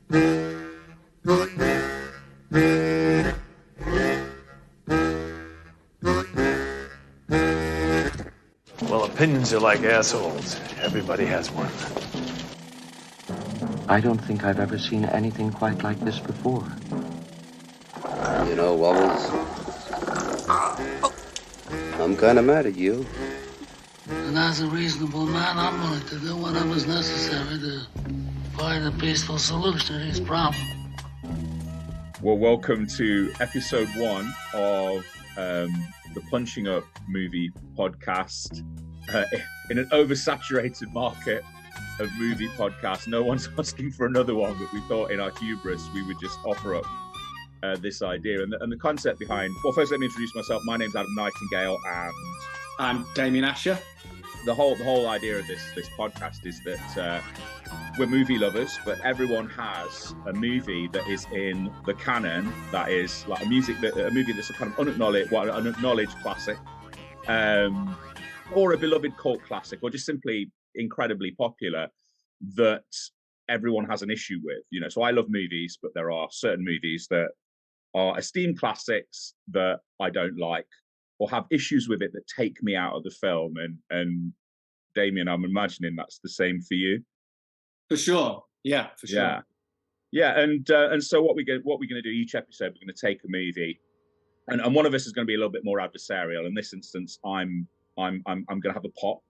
Well, opinions are like assholes. Everybody has one. I don't think I've ever seen anything quite like this before. You know, Wobbles, I'm kind of mad at you. And as a reasonable man, I'm willing to do whatever's necessary to find a peaceful solution to these problems. Well, welcome to episode 1 of the Punching Up Movie Podcast. In an oversaturated market of movie podcasts, no one's asking for another one, but we thought in our hubris we would just offer up this idea. And the concept behind, well, first let me introduce myself. My name's Adam Nightingale, and I'm Damian Asher. The whole idea of this podcast is that we're movie lovers, but everyone has a movie that is in the canon, that is like a movie that's a kind of an acknowledged classic, or a beloved cult classic, or just simply incredibly popular that everyone has an issue with. You know, so I love movies, but there are certain movies that are esteemed classics that I don't like, or have issues with it that take me out of the film. And Damian, I'm imagining that's the same for you. For sure, yeah, for sure. Yeah. And so what we're going to do each episode, we're going to take a movie, and one of us is going to be a little bit more adversarial. In this instance, I'm going to have a pop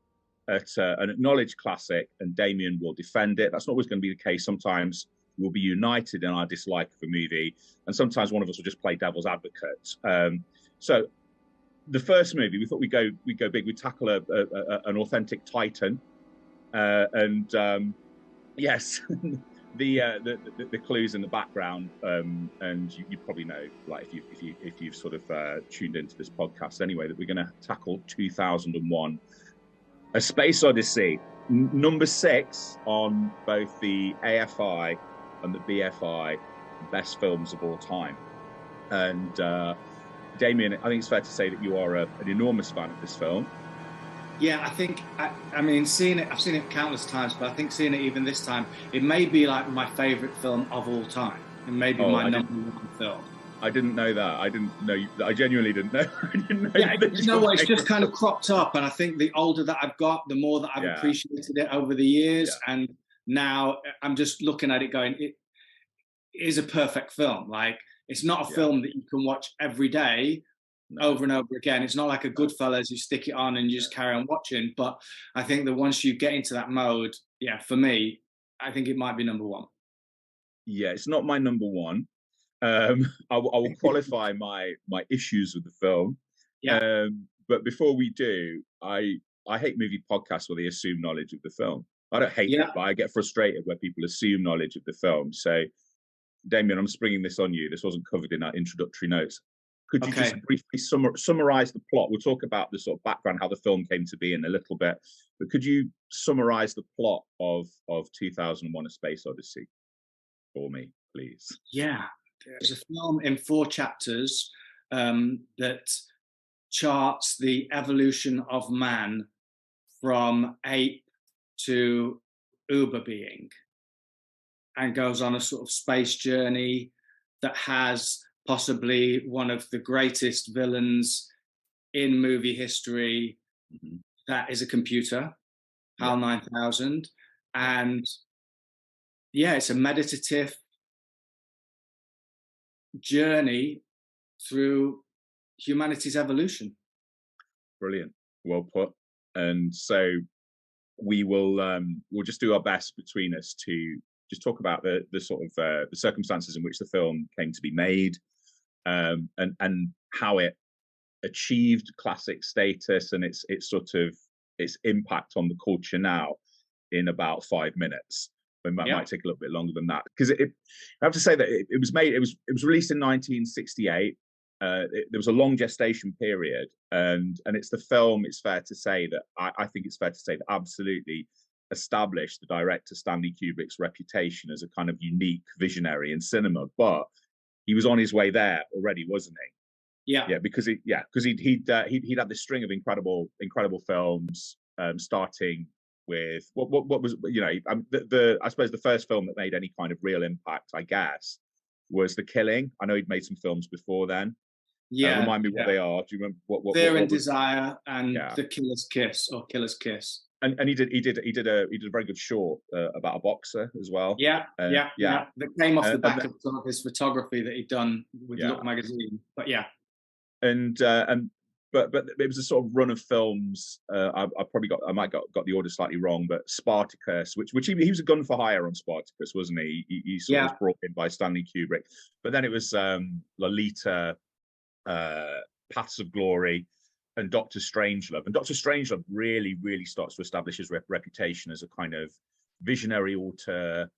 at an acknowledged classic, and Damian will defend it. That's not always going to be the case. Sometimes we'll be united in our dislike of a movie, and sometimes one of us will just play devil's advocate. So the first movie, we thought we'd go big. We'd tackle an authentic titan, yes, the clues in the background, and you probably know, like if you've sort of tuned into this podcast anyway, that we're going to tackle 2001: A Space Odyssey, number 6 on both the AFI and the BFI best films of all time. And Damian, I think it's fair to say that you are an enormous fan of this film. Yeah, I think, I mean, I've seen it countless times, but I think seeing it even this time, it may be like my favourite film of all time. It may be my number 1 film. I didn't know that. I didn't know. I genuinely didn't know. I didn't know. Yeah, you know what? It's just kind of cropped up, and I think the older that I've got, the more that I've appreciated it over the years. Yeah. And now I'm just looking at it going, it is a perfect film. Like, it's not a film that you can watch every day over and over again. It's not like a Goodfellas, you stick it on and you just carry on watching. But I think that once you get into that mode, for me, I think it might be number 1. Yeah, it's not my number 1. I will qualify my issues with the film. Yeah. But before we do, I hate movie podcasts where they assume knowledge of the film. I don't hate it, but I get frustrated where people assume knowledge of the film. So, Damian, I'm springing this on you. This wasn't covered in our introductory notes. Could you just briefly summarize the plot? We'll talk about the sort of background, how the film came to be in a little bit. But could you summarize the plot of 2001: A Space Odyssey for me, please? Yeah. It's a film in 4 chapters that charts the evolution of man from ape to uber being, and goes on a sort of space journey that has possibly one of the greatest villains in movie history. Mm-hmm. That is a computer, HAL 9000. And it's a meditative journey through humanity's evolution. Brilliant. Well put. And so we'll just do our best between us to just talk about the sort of the circumstances in which the film came to be made, and how it achieved classic status and its impact on the culture now in about 5 minutes. It might take a little bit longer than that, because I have to say that it was released in 1968. There was a long gestation period, and it's the film. It's fair to say that I think it's fair to say that absolutely established the director Stanley Kubrick's reputation as a kind of unique visionary in cinema. But he was on his way there already, wasn't he? Yeah, because he'd had this string of incredible films, starting with what was, you know, the I suppose the first film that made any kind of real impact, I guess, was The Killing. I know he'd made some films before then. Yeah, Remind me what they are. Do you remember Fear and what was, Desire and The Killer's Kiss or Killer's Kiss. and he did a very good short about a boxer as well. Yeah. That came off the back of some of his photography that he'd done with Look magazine. But but it was a sort of run of films. I might got the order slightly wrong, but Spartacus, which he was a gun for hire on Spartacus, wasn't he? He sort of was brought in by Stanley Kubrick. But then it was Lolita, Paths of Glory, and Dr. Strangelove. And Dr. Strangelove really, really starts to establish his reputation as a kind of visionary auteur.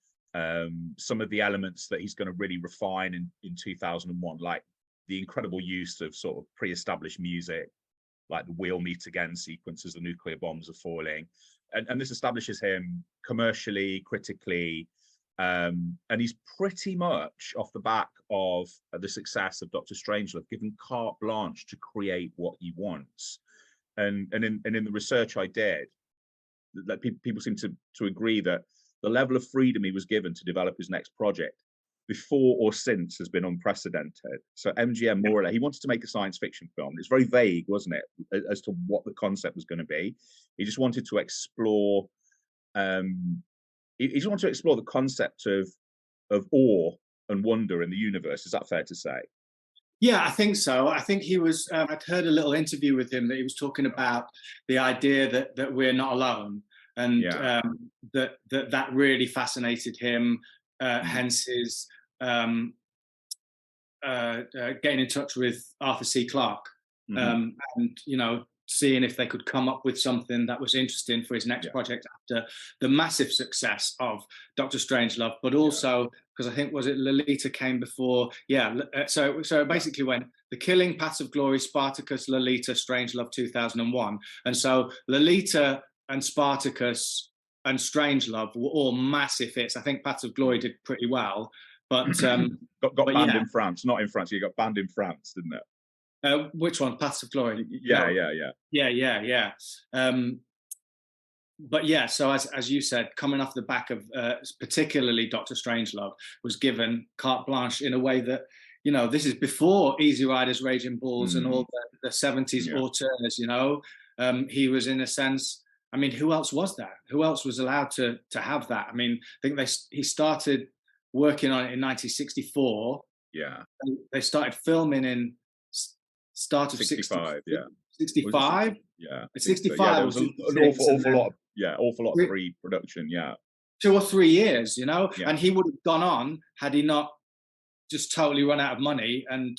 Some of the elements that he's going to really refine in 2001, like the incredible use of sort of pre-established music, like the "We'll Meet Again" sequence as the nuclear bombs are falling. And this establishes him commercially, critically, and he's pretty much off the back of the success of Dr. Strangelove given carte blanche to create what he wants. And in the research I did, that people seem to agree that the level of freedom he was given to develop his next project before or since has been unprecedented. So MGM, more or less, he wanted to make a science fiction film. It's very vague, wasn't it, as to what the concept was going to be. He just wanted to explore. He just wanted to explore the concept of awe and wonder in the universe. Is that fair to say? Yeah, I think so. I think he was. I'd heard a little interview with him that he was talking about the idea that we're not alone, and that really fascinated him. Hence his getting in touch with Arthur C. Clarke, and seeing if they could come up with something that was interesting for his next project after the massive success of Dr. Strangelove, but also because I think was it Lolita came before. So it basically went The Killing, Paths of Glory, Spartacus, Lolita, Strangelove 2001, and so Lolita and Spartacus and Strangelove were all massive hits. I think Paths of Glory did pretty well, but got banned in France. Not in France. You got banned in France, didn't it? Which one? Paths of Glory. Yeah. But yeah, so as you said, coming off the back of particularly Dr. Strangelove was given carte blanche in a way that, this is before Easy Riders, Raging Bulls, and all the 70s auteurs. He was in a sense. I mean, who else was that? Who else was allowed to have that? I mean, I think he started working on it in 1964. Yeah. They started filming in start of 65. 65. Yeah. 65. Yeah, there was an awful lot of pre-production. Yeah. 2 or 3 years, and he would have gone on had he not just totally run out of money and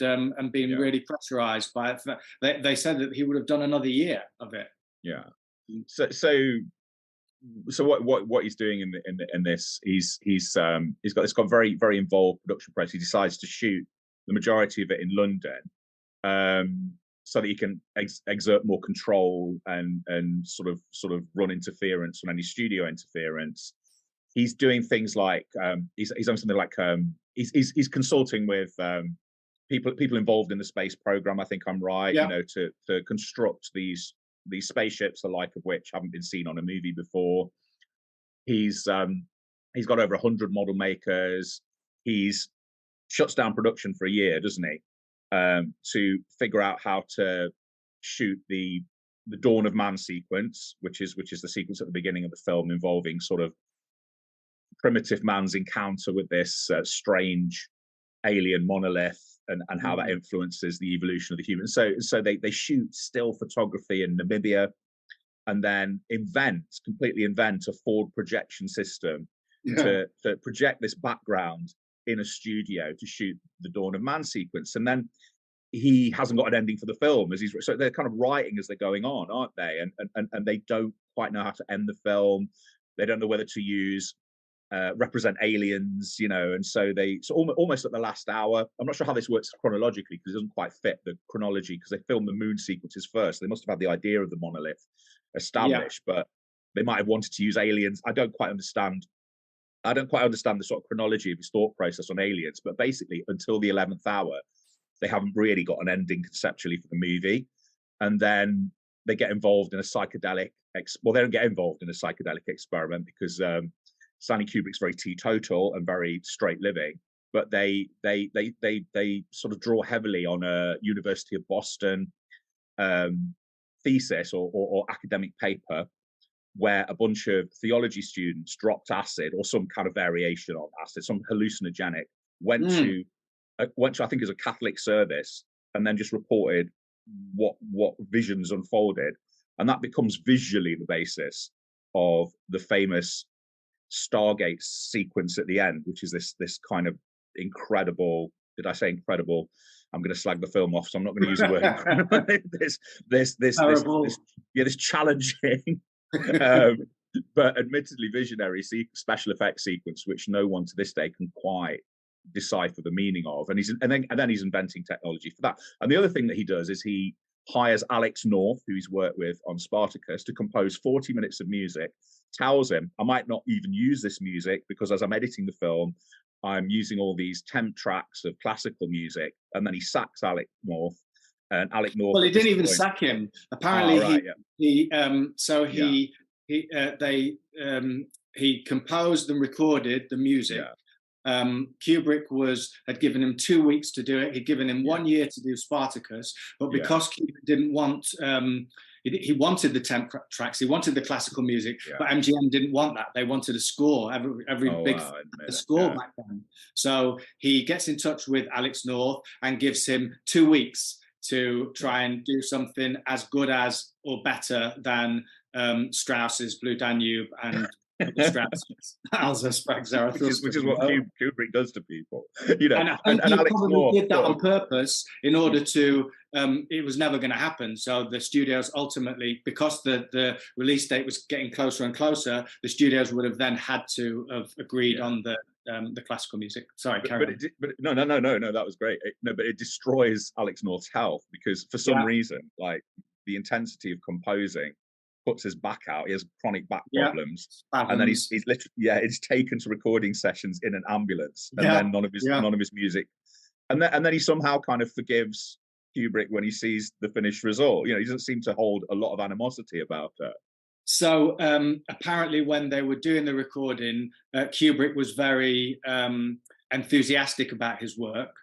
been really pressurized by it. They said that he would have done another year of it. Yeah. So what he's doing in this, he's got very, very involved production process. He decides to shoot the majority of it in London, so that he can exert more control and sort of run interference on any studio interference. He's doing things like he's done something like he's consulting with people involved in the space program. I think I'm right. To construct these spaceships, the like of which haven't been seen on a movie before. He's got over 100 model makers. He's shuts down production for a year, doesn't he? To figure out how to shoot the Dawn of Man sequence, which is the sequence at the beginning of the film involving sort of primitive man's encounter with this strange alien monolith and how that influences the evolution of the human. So they shoot still photography in Namibia, and then completely invent a forward projection system to project this background in a studio to shoot the Dawn of Man sequence. And then he hasn't got an ending for the film so they're kind of writing as they're going on, aren't they? And they don't quite know how to end the film. They don't know whether to use represent aliens, and so almost at the last hour. I'm not sure how this works chronologically because it doesn't quite fit the chronology because they filmed the moon sequences first. They must have had the idea of the monolith established, but they might have wanted to use aliens. I don't quite understand the sort of chronology of his thought process on aliens, but basically until the 11th hour, they haven't really got an ending conceptually for the movie. And then they get involved in a psychedelic well, they don't get involved in a psychedelic experiment because Stanley Kubrick's very teetotal and very straight living, but they sort of draw heavily on a University of Boston thesis or academic paper where a bunch of theology students dropped acid or some kind of variation on acid, some hallucinogenic, went to I think it was a Catholic service, and then just reported what visions unfolded, and that becomes visually the basis of the famous Stargate sequence at the end, which is this kind of incredible. Did I say incredible? I'm going to slag the film off, so I'm not going to use the word incredible. this challenging, but admittedly visionary special effects sequence, which no one to this day can quite decipher the meaning of, and then he's inventing technology for that. And the other thing that he does is he hires Alex North, who he's worked with on Spartacus, to compose 40 minutes of music, tells him, I might not even use this music because as I'm editing the film, I'm using all these temp tracks of classical music. And then he sacks Alex North, and Alec North. Well, he didn't even sack him. Apparently, he composed and recorded the music. Yeah. Kubrick had given him 2 weeks to do it. He'd given him 1 year to do Spartacus, but because Kubrick didn't want, he wanted the temp tracks, he wanted the classical music, but MGM didn't want that. They wanted a score. Every score back then. So he gets in touch with Alex North and gives him 2 weeks to try and do something as good as or better than Strauss's Blue Danube and which is what Kubrick does to people, you know. And I think he probably did that on purpose in order to. It was never going to happen. So the studios ultimately, because the release date was getting closer and closer, the studios would have then had to have agreed on the classical music. Sorry, no, that was great. But it destroys Alex North's health because for some reason, like the intensity of composing puts his back out. He has chronic back problems, and then he's literally he's taken to recording sessions in an ambulance, and then none of his music, and then he somehow kind of forgives Kubrick when he sees the finished result. You know, he doesn't seem to hold a lot of animosity about it. So apparently, when they were doing the recording, Kubrick was very enthusiastic about his work,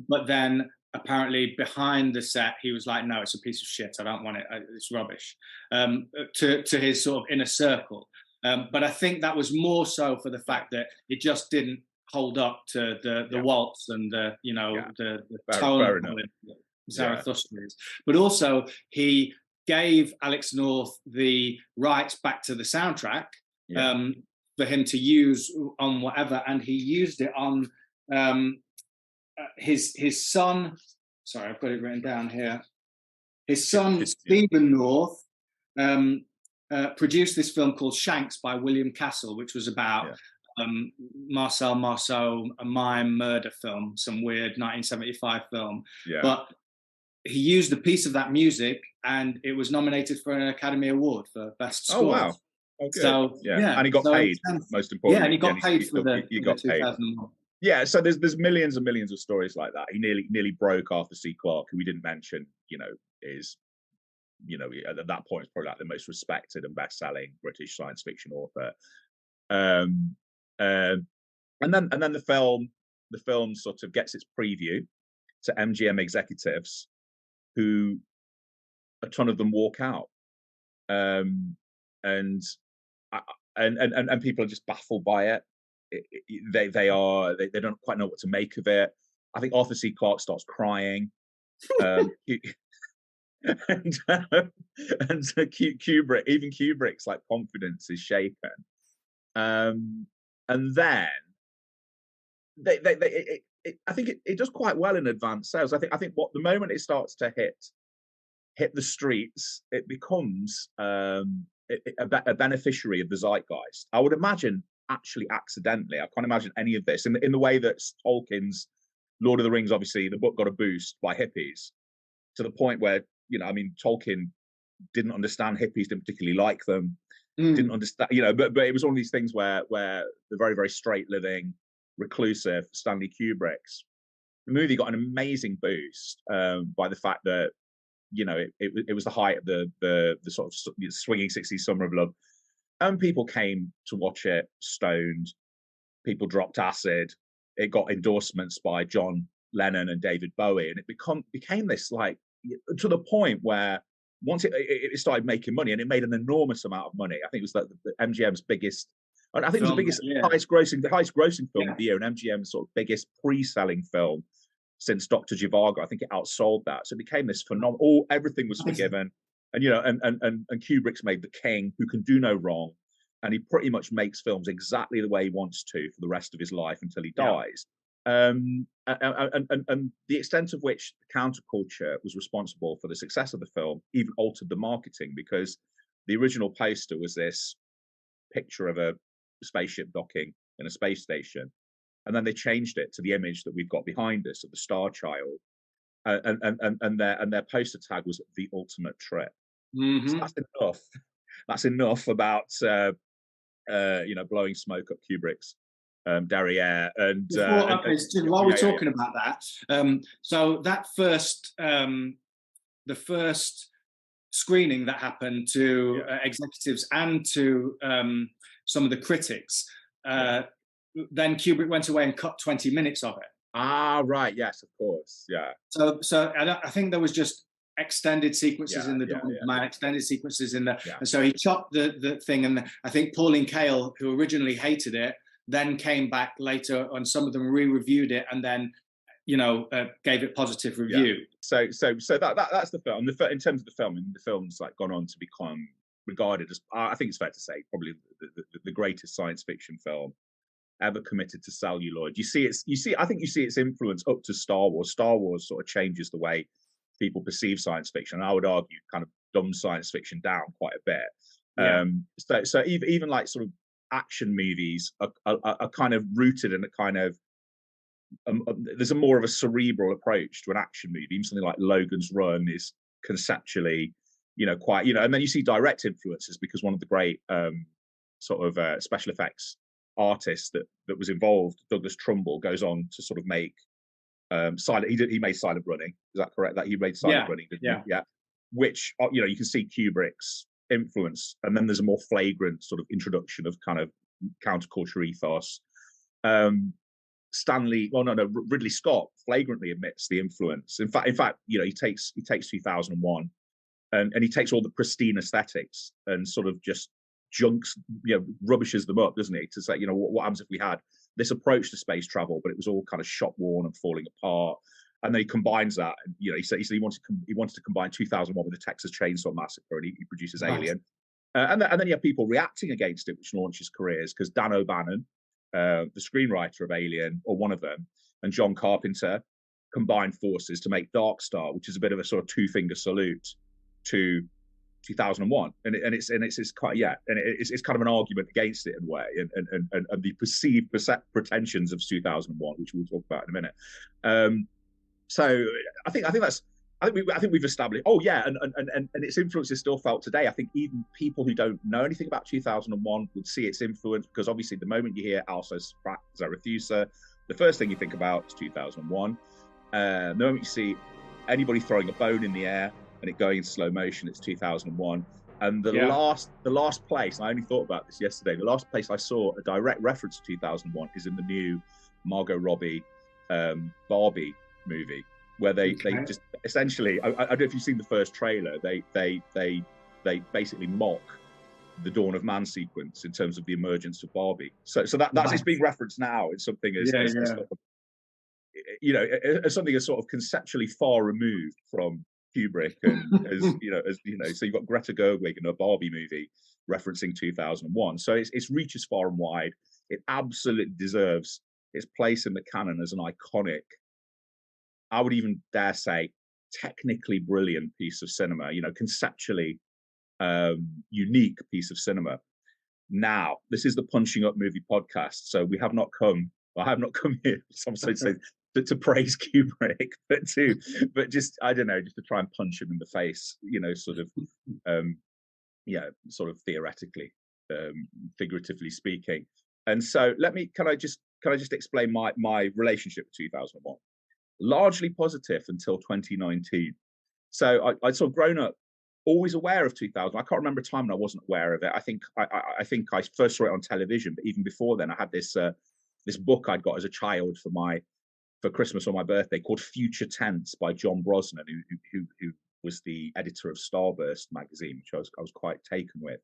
but then apparently behind the set he was like, no, it's a piece of shit, I don't want it, it's rubbish, to his sort of inner circle, but I think that was more so for the fact that it just didn't hold up to the waltz and the tone of Zarathustra is. But also he gave Alex North the rights back to the soundtrack for him to use on whatever, and he used it on his son. Sorry, I've got it written down here. His son Stephen North produced this film called Shanks by William Castle, which was about Marcel Marceau, a mime murder film, some weird 1975 film. But he used a piece of that music, and it was nominated for an Academy Award for Best Score. Oh wow! Okay. So and he got paid. Most importantly, and he got paid for the 2001. Yeah, so there's millions and millions of stories like that. He nearly broke Arthur C. Clarke, who we didn't mention. Is at that point is probably like the most respected and best-selling British science fiction author. And then the film sort of gets its preview to MGM executives, who a ton of them walk out, and people are just baffled by it. They don't quite know what to make of it. I think Arthur C. Clarke starts crying, and Kubrick's like confidence is shaken, and then I think it does quite well in advanced sales. I think what the moment it starts to hit the streets, it becomes a beneficiary of the zeitgeist. I would imagine. Actually, accidentally, I can't imagine any of this in the way that Tolkien's Lord of the Rings, obviously, the book got a boost by hippies to the point where Tolkien didn't understand hippies, didn't particularly like them, didn't understand, but it was one of these things where the very, very straight living, reclusive Stanley Kubrick's movie got an amazing boost by the fact that it was the height of the sort of swinging 60s summer of love, and people came to watch it stoned. People dropped acid. It got endorsements by John Lennon and David Bowie, and it became this, like, to the point where once it started making money, and it made an enormous amount of money. I think it was the MGM's biggest, and I think film, it was the highest grossing film of the year, and MGM's sort of biggest pre-selling film since Dr. Zhivago. I think it outsold that. So it became this phenomenal. Everything was forgiven, and and Kubrick's made The King, who can do no wrong, and he pretty much makes films exactly the way he wants to for the rest of his life until he dies. And the extent of which the counterculture was responsible for the success of the film even altered the marketing, because the original poster was this picture of a spaceship docking in a space station, and then they changed it to the image that we've got behind us of the Star Child, and their poster tag was The Ultimate Trip. Mm-hmm. So that's enough. That's enough about blowing smoke up Kubrick's derriere. And while we're talking about that, so that the first screening that happened to executives and to some of the critics, then Kubrick went away and cut 20 minutes of it. Ah, right. Yes, of course. Yeah. So I think there was just extended sequences in the Dawn of Man, extended sequences in the, and so he chopped the thing, and I think Pauline Kael, who originally hated it, then came back later, and some of them re-reviewed it, and then gave it positive review. So that's the film. In terms of the film, the film's like gone on to become regarded as, I think it's fair to say, probably the greatest science fiction film ever committed to celluloid. I think you see its influence up to Star Wars. Star Wars sort of changes the way people perceive science fiction. And I would argue kind of dumbs science fiction down quite a bit. So even like sort of action movies are kind of rooted in a kind of there's a more of a cerebral approach to an action movie. Even something like Logan's Run is conceptually, quite, and then you see direct influences, because one of the great special effects artists that was involved, Douglas Trumbull, goes on to sort of make Silent. He made Silent Running. Is that correct? That he made Silent Running, didn't he? Yeah. Which you can see Kubrick's influence, and then there's a more flagrant sort of introduction of kind of counterculture ethos. Ridley Scott flagrantly admits the influence. In fact, he takes 2001, and he takes all the pristine aesthetics and sort of just rubbishes them up, doesn't he? To say, what happens if we had this approach to space travel, but it was all kind of shot worn and falling apart. And then he combines that, and he said he wanted to combine 2001 with the Texas Chainsaw Massacre, and he produces Alien. And then you have people reacting against it, which launches careers, because Dan O'Bannon, the screenwriter of Alien, or one of them, and John Carpenter combined forces to make Dark Star, which is a bit of a sort of two-finger salute to 2001, and it's kind of an argument against it in a way, and the perceived pretensions of 2001, which we'll talk about in a minute. So I think we've established. Oh yeah, and its influence is still felt today. I think even people who don't know anything about 2001 would see its influence, because obviously the moment you hear Alsos Zarathusa, the first thing you think about is 2001. The moment you see anybody throwing a bone in the air and it going in slow motion, it's 2001. And the last place, and I only thought about this yesterday, the last place I saw a direct reference to 2001 is in the new Margot Robbie Barbie movie, where they just essentially, I don't know if you've seen the first trailer, they basically mock the Dawn of Man sequence in terms of the emergence of Barbie. So that's it's being referenced now in something as something as sort of conceptually far removed from Kubrick, and so you've got Greta Gerwig in a Barbie movie referencing 2001. So it reaches far and wide. It absolutely deserves its place in the canon as an iconic, I would even dare say, technically brilliant piece of cinema. Conceptually unique piece of cinema. Now, this is the Punching Up Movie Podcast, so I have not come here. Some say to praise Kubrick, but just I don't know, just to try and punch him in the face, sort of theoretically, figuratively speaking. And so can I just explain my relationship with 2001? Largely positive until 2019, So I'd sort of grown up always aware of 2000. I can't remember a time when I wasn't aware of it. I think I first saw it on television, but even before then, I had this this book I'd got as a child for Christmas on my birthday called Future Tense by John Brosnan, who was the editor of Starburst magazine, which I was quite taken with.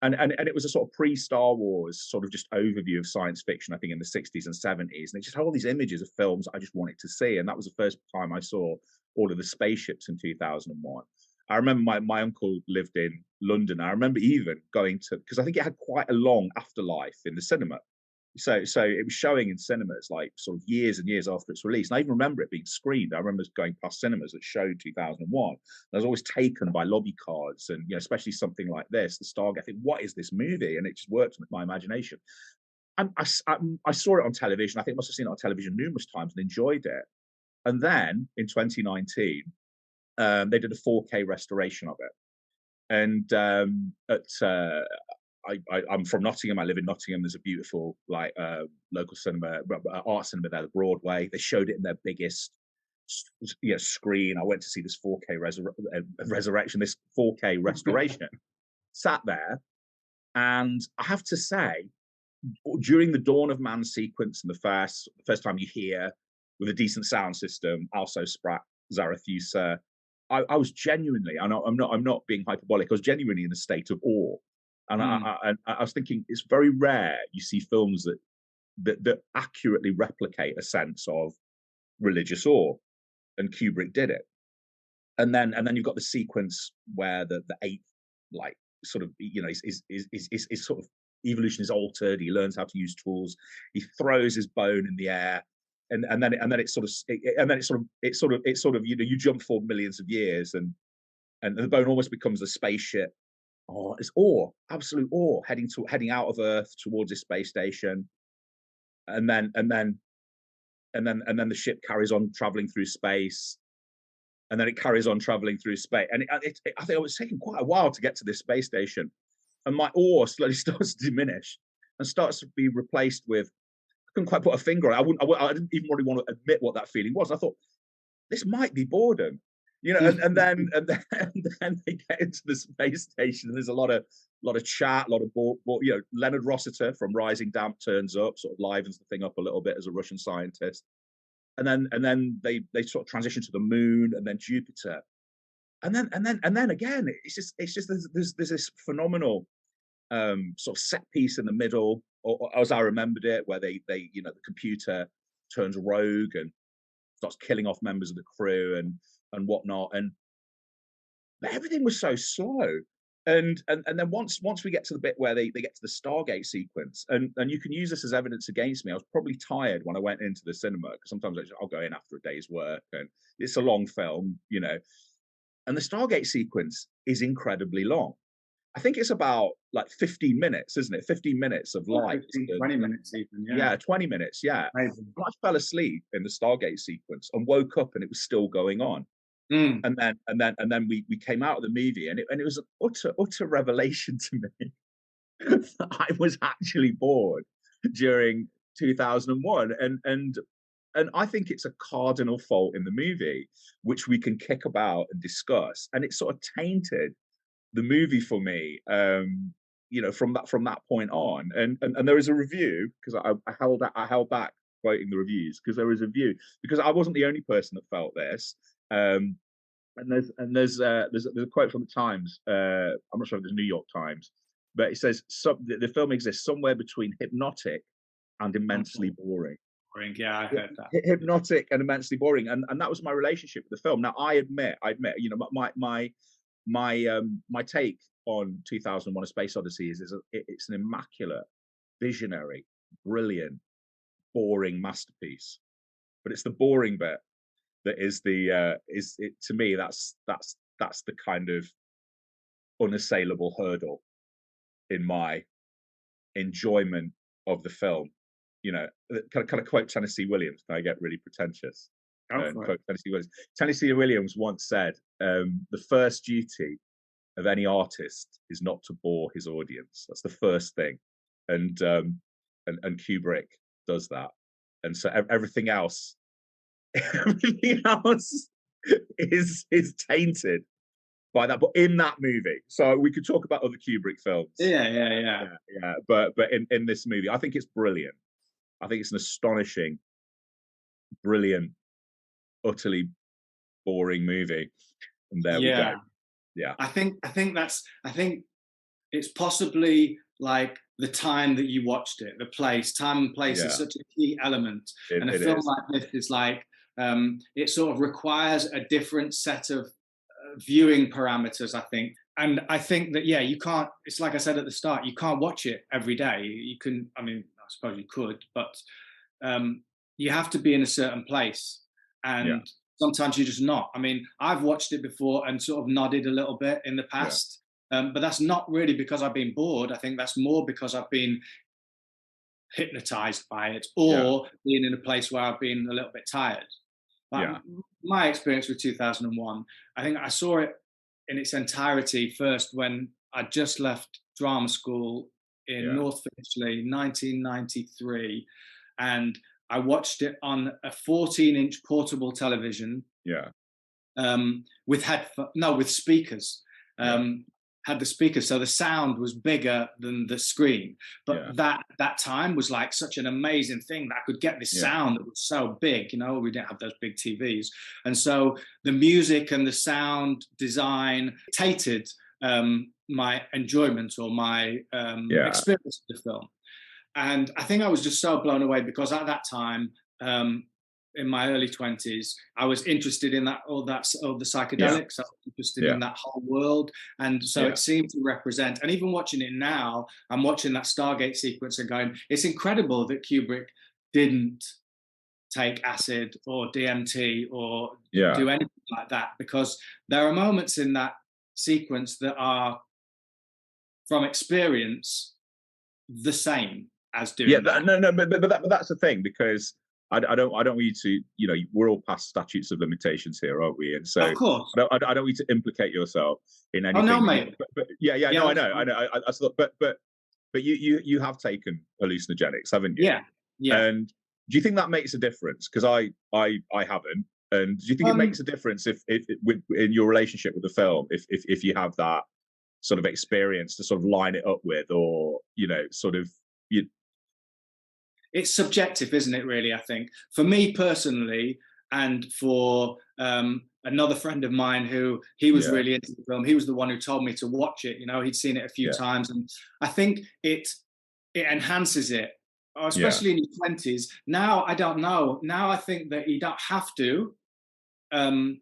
And it was a sort of pre-Star Wars sort of just overview of science fiction, I think in the 60s and 70s. And it just had all these images of films I just wanted to see. And that was the first time I saw all of the spaceships in 2001. I remember my uncle lived in London. I remember even going to, because I think it had quite a long afterlife in the cinema. So it was showing in cinemas like sort of years and years after its release. And I even remember it being screened. I remember going past cinemas that showed 2001. I was always taken by lobby cards, and especially something like this, the Stargate. I think, what is this movie? And it just worked with my imagination. And I saw it on television. I think I must have seen it on television numerous times and enjoyed it. And then in 2019, they did a 4K restoration of it. And I'm from Nottingham. I live in Nottingham. There's a beautiful local cinema, art cinema there, the Broadway. They showed it in their biggest screen. I went to see this 4K resurrection, this 4K restoration. Sat there, and I have to say, during the Dawn of Man sequence, and the first time you hear with a decent sound system, Also Sprat Zarathustra, I was genuinely, I'm not being hyperbolic, I was genuinely in a state of awe. And I was thinking, it's very rare you see films that accurately replicate a sense of religious awe, and Kubrick did it. And then you've got the sequence where the ape, like, sort of, is sort of, evolution is altered. He learns how to use tools. He throws his bone in the air, and then you jump forward millions of years, and the bone almost becomes a spaceship. Oh, it's awe, absolute awe, heading out of Earth towards this space station, and then the ship carries on traveling through space, and then it carries on traveling through space, and I think it was taking quite a while to get to this space station, and my awe slowly starts to diminish and starts to be replaced with, I couldn't quite put a finger on it. I didn't even really want to admit what that feeling was. I thought, this might be boredom. And then they get into the space station, and there's a lot of chat, a lot of Leonard Rossiter from Rising Damp turns up, sort of livens the thing up a little bit as a Russian scientist, and then they sort of transition to the moon and then Jupiter, and then again it's just there's this phenomenal sort of set piece in the middle, or as I remembered it, where they the computer turns rogue and starts killing off members of the crew and whatnot, and everything was so slow. And then once we get to the bit where they get to the Stargate sequence, and you can use this as evidence against me, I was probably tired when I went into the cinema, because sometimes I'll go in after a day's work, and it's a long film, and the Stargate sequence is incredibly long. I think it's about like 15 minutes, isn't it? 15 minutes of light. 20 minutes even, yeah. Yeah, 20 minutes, yeah. I fell asleep in the Stargate sequence and woke up and it was still going on. And then we came out of the movie, and it was an utter revelation to me that I was actually bored during 2001. And I think it's a cardinal fault in the movie, which we can kick about and discuss. And it sort of tainted the movie for me, from that point on. And there is a review, because I held back quoting the reviews, because there is a view, because I wasn't the only person that felt this. And there's a quote from the Times. I'm not sure if it's New York Times, but it says the film exists somewhere between hypnotic and immensely boring. Yeah, I heard that. Hypnotic and immensely boring, and that was my relationship with the film. Now I admit, my take on 2001: A Space Odyssey is it's an immaculate, visionary, brilliant, boring masterpiece. But it's the boring bit that is to me, that's the kind of unassailable hurdle in my enjoyment of the film. Can I quote Tennessee Williams? Can I get really pretentious? Quote Tennessee Williams. Tennessee Williams once said, the first duty of any artist is not to bore his audience. That's the first thing. And Kubrick does that. And so everything else is tainted by that, but in that movie. So we could talk about other Kubrick films. Yeah. But in this movie, I think it's brilliant. I think it's an astonishing, brilliant, utterly boring movie. And there we go. Yeah. I think it's possibly like the time that you watched it, the place. Time and place is such a key element. And a film like this is like, it sort of requires a different set of viewing parameters, I think. And I think that, you can't, it's like I said at the start, you can't watch it every day. You can, I mean, I suppose you could, but you have to be in a certain place. And sometimes you're just not. I mean, I've watched it before and sort of nodded a little bit in the past. But that's not really because I've been bored. I think that's more because I've been hypnotized by it, or being in a place where I've been a little bit tired. But my experience with 2001, I think I saw it in its entirety first when I just left drama school in North Finchley, 1993, and I watched it on a 14-inch portable television. With speakers. Had the speakers, so the sound was bigger than the screen. But that time was like such an amazing thing that I could get this sound that was so big. You know, we didn't have those big TVs, and so the music and the sound design tainted my enjoyment or my experience of the film. And I think I was just so blown away because at that time, in my early 20s, I was interested in all the psychedelics. I was interested in that whole world, and so it seemed to represent. And even watching it now, I'm watching that Stargate sequence and going, it's incredible that Kubrick didn't take acid or DMT or do anything like that, because there are moments in that sequence that are, from experience, the same as doing that. But that's the thing, because I don't want you to, you know, we're all past statutes of limitations here, aren't we? And so, of course, I don't want you to implicate yourself in anything. Oh no, mate. But I know. I thought, but you have taken hallucinogenics, haven't you? Yeah. And do you think that makes a difference? Because I haven't. And do you think it makes a difference if in your relationship with the film, if you have that sort of experience to sort of line it up with, or sort of you? It's subjective, isn't it, really, I think. For me personally, and for another friend of mine he was really into the film, he was the one who told me to watch it. You know, he'd seen it a few times, and I think it enhances it, especially in your 20s. Now, I don't know. Now I think that you don't have to. We're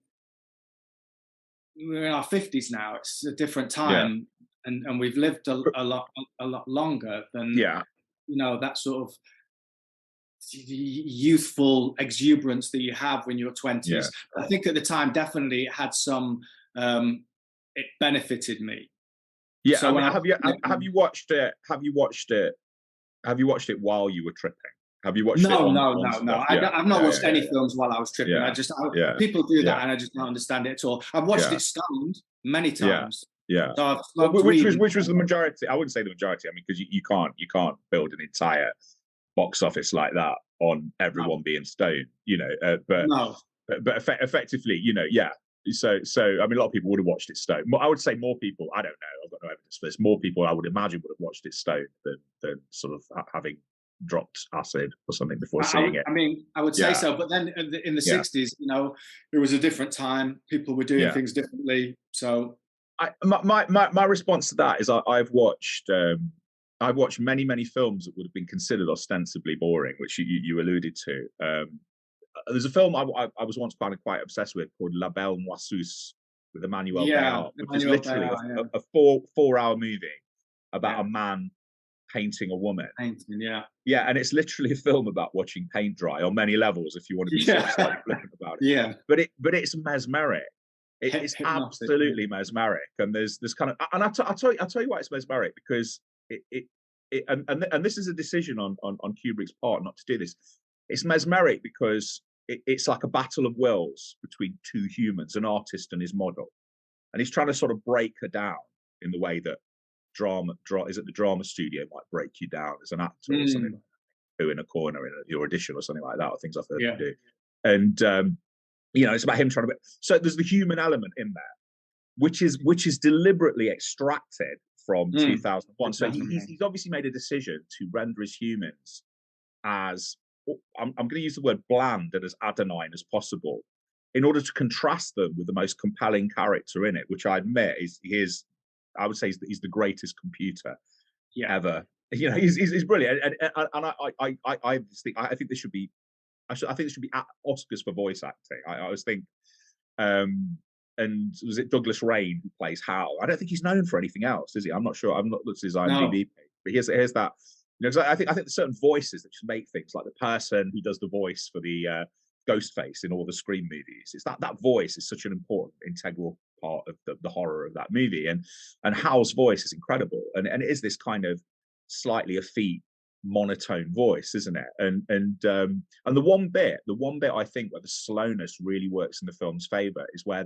in our 50s now. It's a different time, and we've lived a lot longer than that sort of youthful exuberance that you have when you're 20s. I think at the time definitely it had some it benefited me. So have you watched it while you were tripping? Have you watched no it I've not watched any films while I was tripping. People do that and I just don't understand it at all. I've watched it stoned many times. So which was the majority. I wouldn't say the majority. I mean, because you can't build an entire box office like that on everyone being stoned, but effectively, So I mean, a lot of people would have watched it stoned. I would say more people. I don't know. I've got no evidence for this. More people, I would imagine, would have watched it stoned than sort of having dropped acid or something before seeing it. I mean, I would say so. But then in the 60s, it was a different time. People were doing things differently. So my response to that is I've watched many films that would have been considered ostensibly boring, which you alluded to. There's a film I was once quite obsessed with called La Belle Moisseuse with Emmanuel Béard, which is literally a 4-hour movie about a man painting a woman. And it's literally a film about watching paint dry on many levels, if you want to be sort of slightly flippant about it. But it's mesmeric. It's absolutely mesmeric, and there's kind of, and I'll tell you why it's mesmeric, because and this is a decision on Kubrick's part not to do this. It's mesmeric because it's like a battle of wills between two humans, an artist and his model, and he's trying to sort of break her down in the way that the drama studio might break you down as an actor or something, like that, who in a corner in your audition or something like that, or things I've heard him do. it's about him trying to. So there's the human element in there, which is deliberately extracted from 2001. So he's obviously made a decision to render his humans as, I'm going to use the word bland and as adenine as possible, in order to contrast them with the most compelling character in it, which I admit I would say he's the greatest computer ever. He's brilliant, and I think this should be, I think this should be Oscars for voice acting. I always think, and was it Douglas Rain who plays Hal? I don't think he's known for anything else, is he? I'm not sure. I've not looked at his IMDb page, but here's that. Because I think there's certain voices that just make things, like the person who does the voice for the Ghostface in all the Scream movies. It's that voice is such an important, integral part of the horror of that movie, and Hal's voice is incredible, and it is this kind of slightly effete, monotone voice, isn't it? And the one bit I think where the slowness really works in the film's favor is where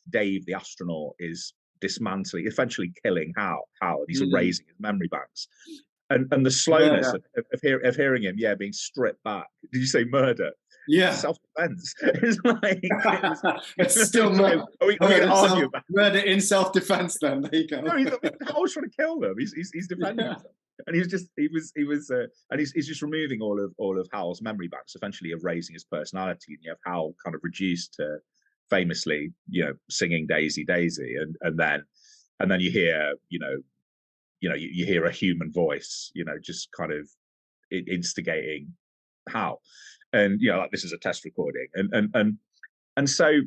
Dave the astronaut is dismantling, essentially killing Hal, and he's erasing his memory banks. And the slowness of hearing him, being stripped back. Did you say murder? Yeah, self-defense. It's like it's still murder. Are we going to argue about murder in self-defense? Then there you go. No, Hal's trying to kill them. He's defending himself, and he was and he's just removing all of Hal's memory banks, essentially erasing his personality. And you have Hal kind of reduced to famously, singing Daisy Daisy, and then you hear, you hear a human voice, just kind of instigating Hal. And like, this is a test recording, and so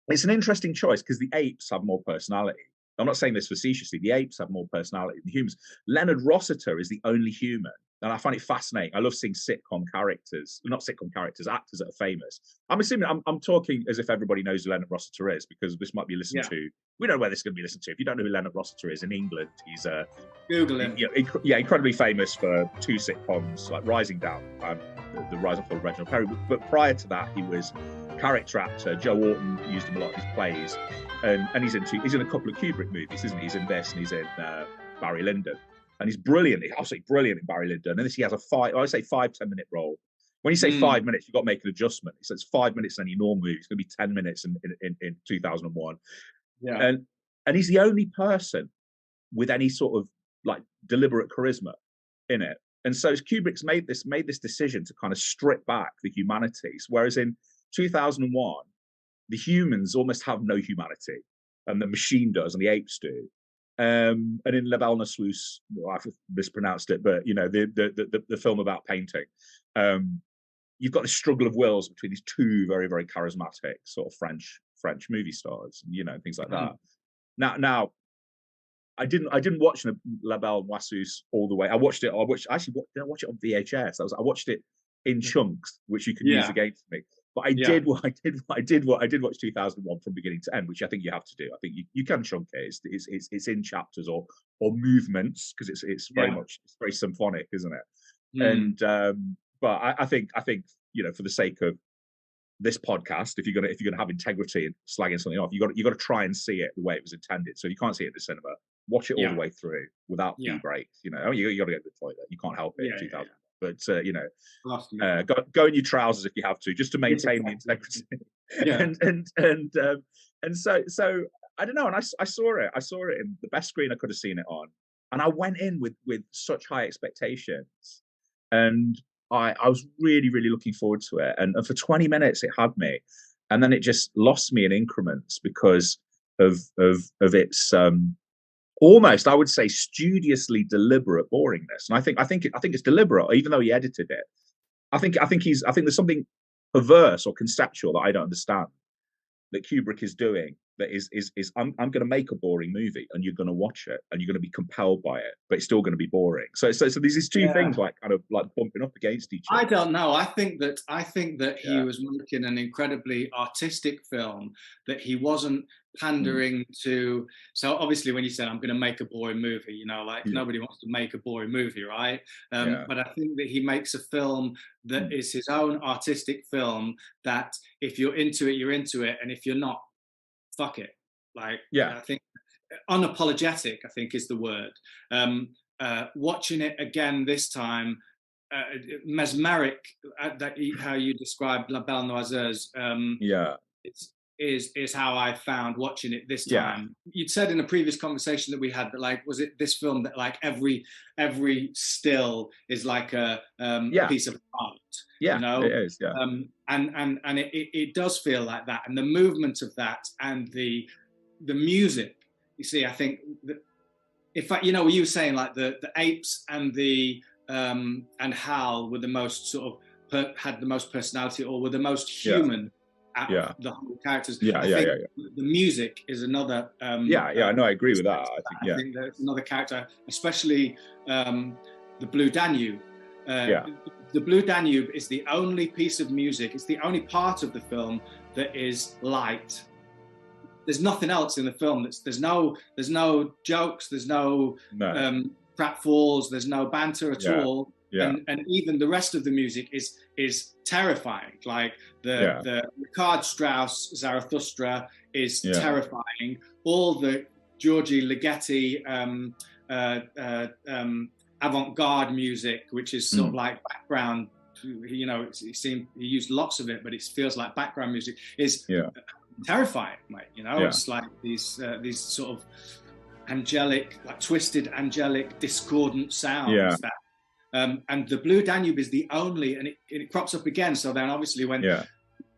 it's an interesting choice because the apes have more personality. I'm not saying this facetiously. The apes have more personality than humans. Leonard Rossiter is the only human, and I find it fascinating. I love seeing actors that are famous. I'm assuming I'm talking as if everybody knows who Leonard Rossiter is, because this might be listened to. We don't know where this is going to be listened to. If you don't know who Leonard Rossiter is, in England, he's Google him. Incredibly famous for 2 sitcoms like Rising Down and the Rise and Fall of Reginald Perry. But prior to that, he was character actor. Joe Orton used him a lot in his plays, and he's in a couple of Kubrick movies, isn't he? He's in this, and he's in Barry Lyndon, and he's brilliant. He's absolutely brilliant in Barry Lyndon. And this, he has a 5-10 minute role. When you say 5 minutes, you've got to make an adjustment. So it's 5 minutes in any normal movie. It's going to be 10 minutes in 2001. Yeah, and he's the only person with any sort of like deliberate charisma in it. And so Kubrick's made this decision to kind of strip back the humanities, whereas in 2001, the humans almost have no humanity, and the machine does, and the apes do. And in La Belle Nasseuse, I've mispronounced it, but the film about painting, you've got this struggle of wills between these two very, very charismatic sort of French movie stars, and things like that. Now, I didn't watch La Belle Nasseuse all the way. I watched it on VHS. I watched it in chunks, which you can use against me. But I did watch 2001 from beginning to end, which I think you have to do. I think you can chunk it. It's in chapters or movements, because it's very symphonic, isn't it? And but I think for the sake of this podcast, if you're gonna have integrity and slagging something off, you got to try and see it the way it was intended. So you can't see it in the cinema. Watch it all the way through without pee breaks. You got to go to the toilet. You can't help it. 2000. But go in your trousers if you have to, just to maintain the integrity. And so I don't know. And I saw it. I saw it in the best screen I could have seen it on, and I went in with such high expectations, and I was really, really looking forward to it. And for 20 minutes it had me, and then it just lost me in increments because of its almost, I would say, studiously deliberate boringness. And I think it's deliberate, even though he edited it. I think there's something perverse or conceptual that I don't understand that Kubrick is doing. That is I'm going to make a boring movie, and you're going to watch it, and you're going to be compelled by it, but it's still going to be boring. So there's these two things like kind of like bumping up against each other. I don't know. I think that he was making an incredibly artistic film, that he wasn't pandering to. So obviously, when you said I'm going to make a boring movie, nobody wants to make a boring movie, right? But I think that he makes a film that is his own artistic film, that if you're into it, you're into it, and if you're not, fuck it. I think unapologetic, I think, is the word. Watching it again this time, mesmeric, how you described La Belle Noiseuse. Is how I found watching it this time. You'd said in a previous conversation that we had that, like, was it this film that like every still is like a piece of art? Yeah, you know? It is. Yeah, and it does feel like that, and the movement of that, and the music. You see, I think that if you know, you were saying like the apes and the and Hal were the most sort of had the most personality, or were the most human. Out of the whole characters. I think the music is another. I know. I agree with that. I think there's another character, especially the Blue Danube. The Blue Danube is the only piece of music. It's the only part of the film that is light. There's nothing else in the film. There's no jokes. There's no pratfalls. There's no banter at all. Yeah. And even the rest of the music is terrifying. Like the Richard Strauss Zarathustra is terrifying. All the Giorgi Ligeti avant-garde music, which is sort of like background. You know, he used lots of it, but it feels like background music. Is terrifying, mate. You know, it's like these sort of angelic, like twisted, angelic, discordant sounds that. And the Blue Danube is the only, and it crops up again. So then, obviously, when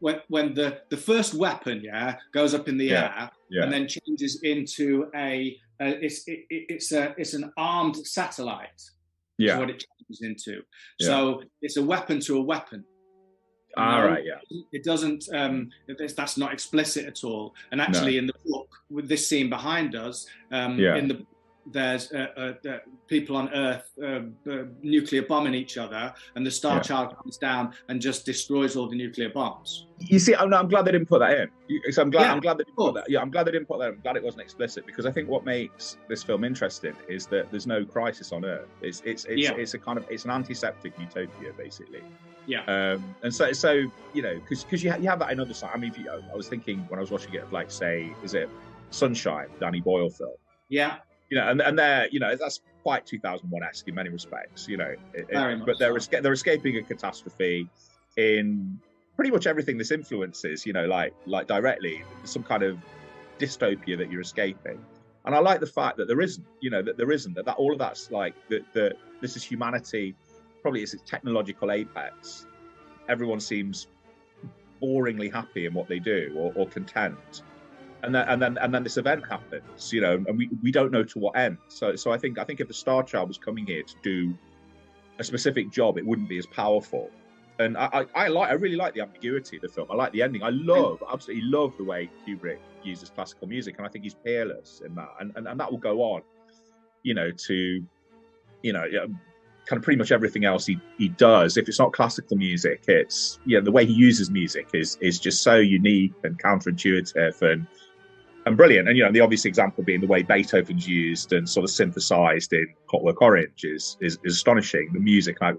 the first weapon goes up in the air and then changes into it's an armed satellite. Is what it changes into. So it's a weapon to a weapon. It doesn't. That's not explicit at all. And actually, in the book, with this scene behind us, there's people on Earth nuclear bombing each other, and the Star Child comes down and just destroys all the nuclear bombs. You see, I'm glad they didn't put that in. So I'm glad they didn't put that. Yeah, I'm glad they didn't put that in. I'm glad it wasn't explicit, because I think what makes this film interesting is that there's no crisis on Earth. It's a kind of, it's an antiseptic utopia, basically. And so you know, because you have that in other side. I mean, I was thinking when I was watching it of, like, say, is it Sunshine, Danny Boyle film? You know, and they're, you know, that's quite 2001-esque in many respects, you know. But they're escaping a catastrophe in pretty much everything this influences, you know, like directly, some kind of dystopia that you're escaping. And I like the fact that there isn't, you know, that all of that's like that this is humanity, probably it's its technological apex. Everyone seems boringly happy in what they do, or content. And then this event happens, you know, and we don't know to what end. So I think if the Star Child was coming here to do a specific job, it wouldn't be as powerful. And I really like the ambiguity of the film. I like the ending. Absolutely love the way Kubrick uses classical music, and I think he's peerless in that. And that will go on, you know, to, you know, kind of pretty much everything else he does. If it's not classical music, it's, you know, the way he uses music is just so unique and counterintuitive and brilliant. And, you know, the obvious example being the way Beethoven's used and sort of synthesized in Clockwork Orange is astonishing. The music, I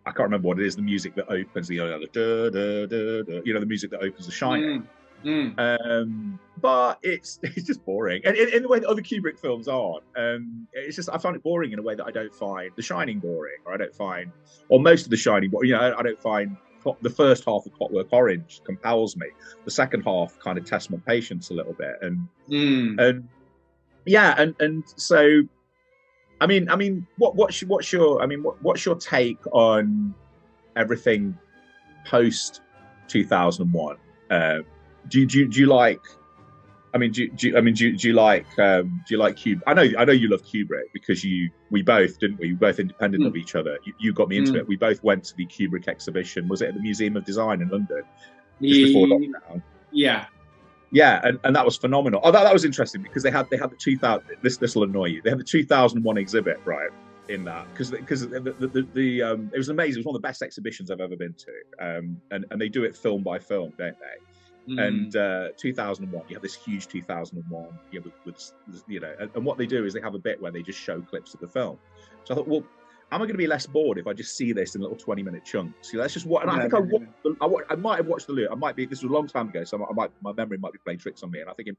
can't remember what it is. The music that opens the the music that opens The Shining. But it's just boring, and in the way that other Kubrick films aren't. It's just, I find it boring in a way that I don't find The Shining boring, or most of The Shining. You know, I don't find the first half of Clockwork Orange compels me. The second half kind of tests my patience a little bit, and so, I mean, what's your take on everything post 2001? Do you like? I mean, do you like Kubrick? I know you love Kubrick because we both, didn't we? We both independent of each other. You got me into it. We both went to the Kubrick exhibition. Was it at the Museum of Design in London just before lockdown? Yeah, and that was phenomenal. Oh, that was interesting because they had the 2000. This will annoy you. They had the 2001 exhibit, right? In that, because it was amazing. It was one of the best exhibitions I've ever been to. And they do it film by film, don't they? And 2001, you have this huge 2001, with you know, and what they do is they have a bit where they just show clips of the film. So I thought, well, am I going to be less bored if I just see this in little 20-minute chunks? So that's just what. And I think I might have watched the loop. This was a long time ago, so my memory might be playing tricks on me. And I'm thinking,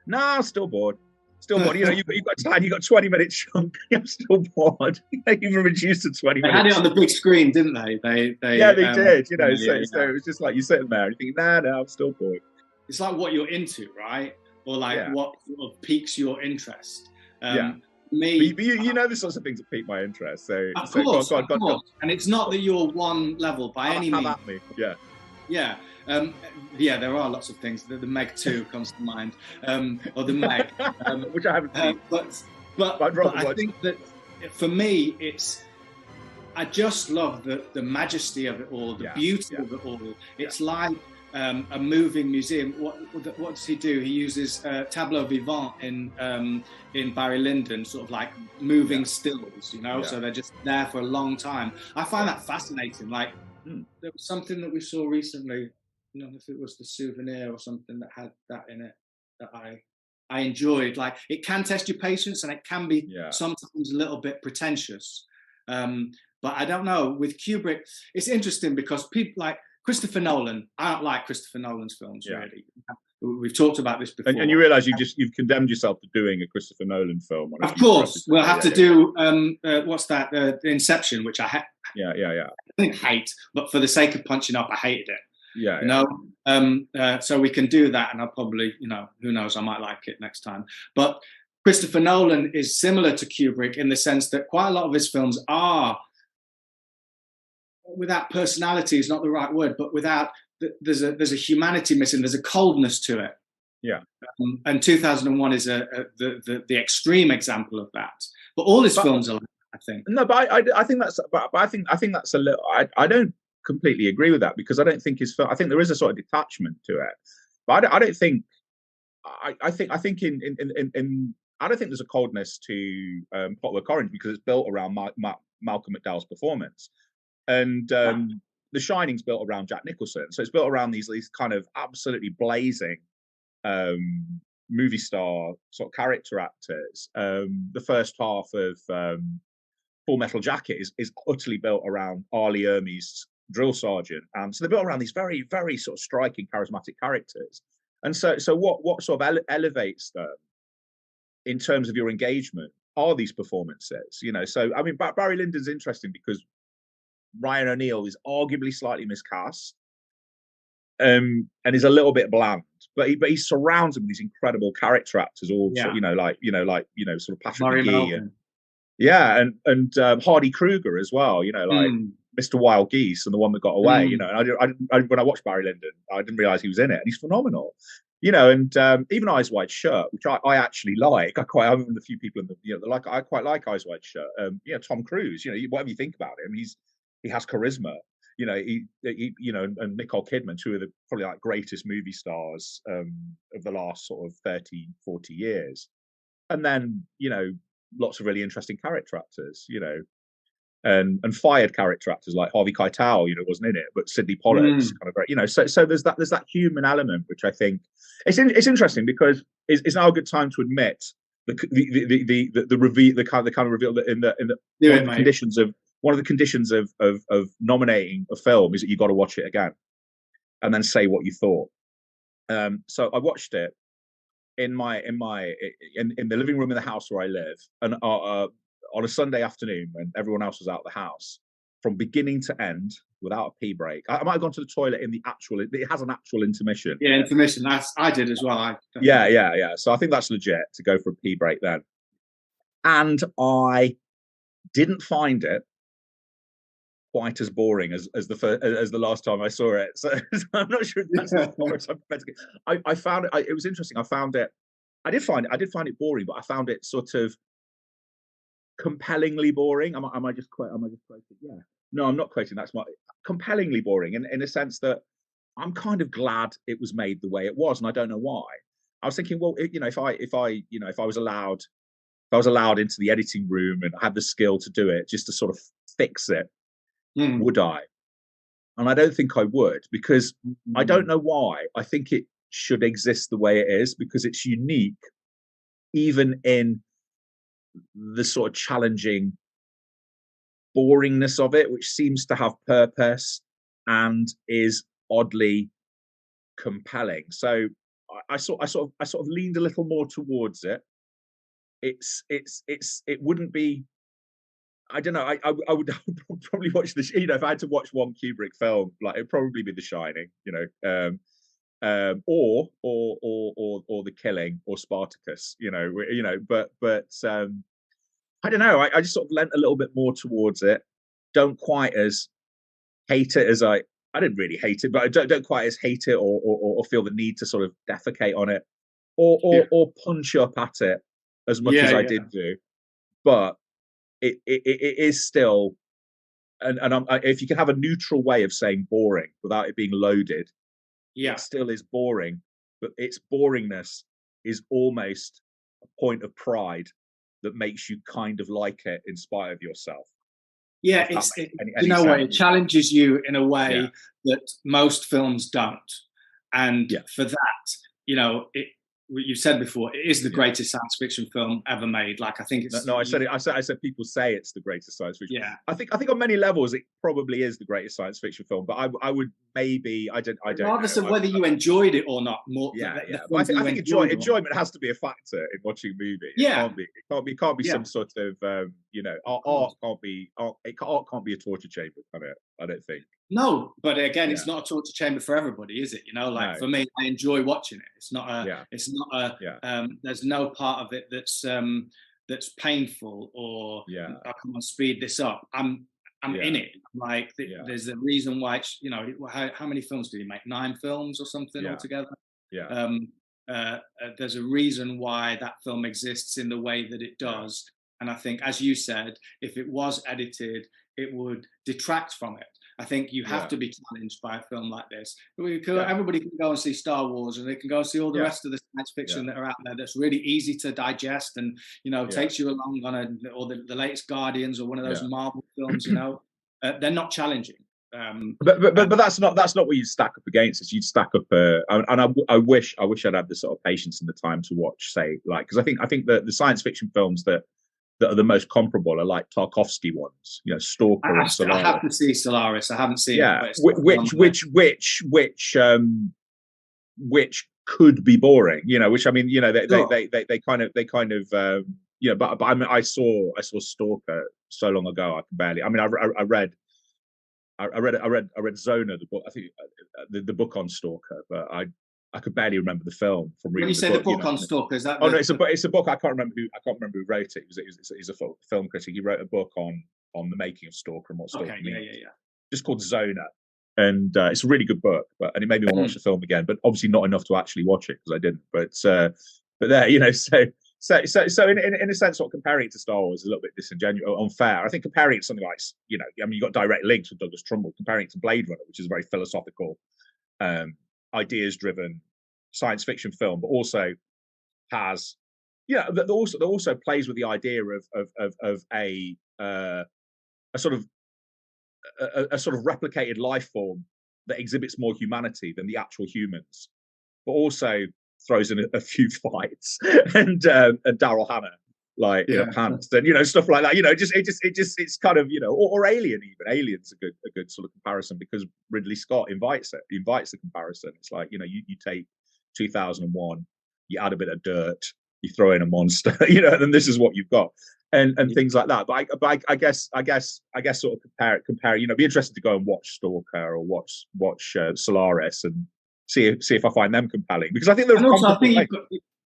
nah, still bored. Still bored. You know, you've got time. You've got 20-minute chunk. I'm still bored. Even reduced to 20 They minutes. had it on the big screen, didn't they? They did. You know, yeah. so it was just like you're sitting there and you think, no, I'm still bored. It's like what you're into, right? Or like Yeah. what sort of piques your interest. Yeah. Me, But you know the sorts of things that pique my interest. So of so course, go on. and it's not that you're one level by any means. Have at me. Yeah. Yeah. There are lots of things. The Meg 2 comes to mind, or the Meg, which I haven't seen. But I think that for me, I just love the majesty of it all, the beauty of it all. It's like a moving museum. What does he do? He uses tableau vivant in Barry Lyndon, sort of like moving stills, you know. So they're just there for a long time. I find that fascinating. Like there was something that we saw recently. I don't know if it was The Souvenir or something that had that in it that I enjoyed. Like it can test your patience and it can be sometimes a little bit pretentious. But I don't know, with Kubrick, it's interesting because people like Christopher Nolan, I don't like Christopher Nolan's films really. We've talked about this before. And you realise you've condemned yourself to doing a Christopher Nolan film. Of course, we'll have to do what's that? Inception, which I didn't hate, but for the sake of punching up, I hated it. You know, so we can do that, and I'll probably, you know, who knows, I might like it next time. But Christopher Nolan is similar to Kubrick in the sense that quite a lot of his films are, without personality is not the right word, but without there's a humanity missing. There's a coldness to it. Yeah. And 2001 is the extreme example of that. But all his films are like that, I think. No, but I think that's. But I think that's a little. I don't completely agree with that because I don't think his film. I think there is a sort of detachment to it, but I don't think. I think in I don't think there's a coldness to Clockwork Orange because it's built around Malcolm McDowell's performance, and The Shining's built around Jack Nicholson. So it's built around these kind of absolutely blazing movie star sort of character actors. The first half of Full Metal Jacket is utterly built around Arlie Ermey's drill sergeant. So they're built around these very, very sort of striking, charismatic characters. And so what sort of elevates them in terms of your engagement are these performances, you know. So I mean, Barry Lyndon's interesting because Ryan O'Neal is arguably slightly miscast, and is a little bit bland, but he surrounds him with these incredible character actors, all sort of, sort of Patrick McGee and Hardy Kruger as well, you know, like Mr. Wild Geese and The One That Got Away, you know. And I when I watched Barry Lyndon, I didn't realize he was in it, and he's phenomenal. You know, and even Eyes Wide Shut, which I actually like. I'm one of the few people in the I quite like Eyes Wide Shut. Tom Cruise. You know, whatever you think about him, he has charisma. You know, he and Nicole Kidman, two of the probably like greatest movie stars of the last sort of 30, 40 years. And then, you know, lots of really interesting character actors. You know, and fired character actors like Harvey Keitel, you know, wasn't in it, but Sidney Pollock's kind of very, you know. So there's that human element, which I think it's interesting because it's now a good time to admit the reveal, the kind of reveal that in the conditions of one of the conditions of nominating a film is that you got to watch it again and then say what you thought. So I watched it in the living room in the house where I live, and on a Sunday afternoon when everyone else was out of the house, from beginning to end, without a pee break. I might have gone to the toilet it has an actual intermission. Yeah, intermission. I did as well. Yeah. So I think that's legit to go for a pee break then. And I didn't find it quite as boring as the last time I saw it. So I'm not sure if that's as far as I found it. It was interesting. I did find it boring, but I found it sort of compellingly boring. Am I just quoting? Yeah. No, I'm not quoting. That's my compellingly boring in a sense that I'm kind of glad it was made the way it was, and I don't know why. I was thinking, well, you know, if I was allowed into the editing room and had the skill to do it, just to sort of fix it, would I? And I don't think I would, because I don't know why. I think it should exist the way it is because it's unique, even in the sort of challenging boringness of it, which seems to have purpose and is oddly compelling. So I sort of leaned a little more towards it. it wouldn't be. I don't know. I would probably watch this. You know, if I had to watch one Kubrick film, like it'd probably be The Shining. You know, or The Killing or Spartacus. You know, but I don't know. I just sort of lent a little bit more towards it. Don't quite as hate it as I didn't really hate it, but I don't quite as hate it or feel the need to sort of defecate on it or punch up at it as much as I did do. But it is still, and if you can have a neutral way of saying boring without it being loaded, it still is boring. But its boringness is almost a point of pride that makes you kind of like it in spite of yourself. Yeah, you know what? It challenges you in a way that most films don't, and for that, you know, you said before, it is the greatest science fiction film ever made. Like, I think it's I said people say it's the greatest science fiction. Yeah, I think on many levels it probably is the greatest science fiction film. But I would maybe I don't regardless of whether you enjoyed it or not. More, But I think enjoyment has to be a factor in watching a movie. It can't be some sort of you know, art can't be a torture chamber, can it? I don't think. No, but again, it's not a torture chamber for everybody, is it? You know, like for me, I enjoy watching it. It's not a, there's no part of it that's painful or I can't speed this up. I'm in it. Like there's a reason why it's, you know, how many films did he make? 9 films or something altogether. There's a reason why that film exists in the way that it does. And I think, as you said, if it was edited, it would detract from it. I think you have to be challenged by a film like this. Everybody can go and see Star Wars, and they can go and see all the rest of the science fiction that are out there that's really easy to digest, and you know takes you along on or the latest Guardians or one of those Marvel films. You know, they're not challenging. But that's not what you stack up against. It's you'd stack up and I wish I'd had the sort of patience and the time to watch, say, like, because I think that the science fiction films that are the most comparable are like Tarkovsky ones, you know, Stalker and Solaris. I have to see Solaris. I haven't seen it. Which could be boring, you know. Which I mean, you know, they kind of you know. But I mean, I saw Stalker so long ago. I can barely. I mean, I read Zona, the book. I think the book on Stalker, but I could barely remember the film from reading. When you say the book on Stalker, is that? Oh no, it's a book. I can't remember who wrote it. He's a film critic. He wrote a book on the making of Stalker and what Stalker means. Just called Zona, and it's a really good book. And it made me want to watch the film again, but obviously not enough to actually watch it because I didn't. But there, you know, so in a sense, what comparing it to Star Wars is a little bit disingenuous, unfair. I think comparing it to something like, you know, I mean, you got direct links with Douglas Trumbull. Comparing it to Blade Runner, which is a very philosophical, ideas-driven science fiction film, but also has, that also plays with the idea of a sort of replicated life form that exhibits more humanity than the actual humans, but also throws in a few fights and Daryl Hannah, like pants and stuff like that. It's kind of or Alien even. Alien's a good sort of comparison because Ridley Scott invites it. He invites the comparison. It's like you take 2001, you add a bit of dirt, you throw in a monster, and this is what you've got, and things like that. But I guess sort of compare. Be interested to go and watch Stalker or watch Solaris and see if I find them compelling, because I think they're. And also, I think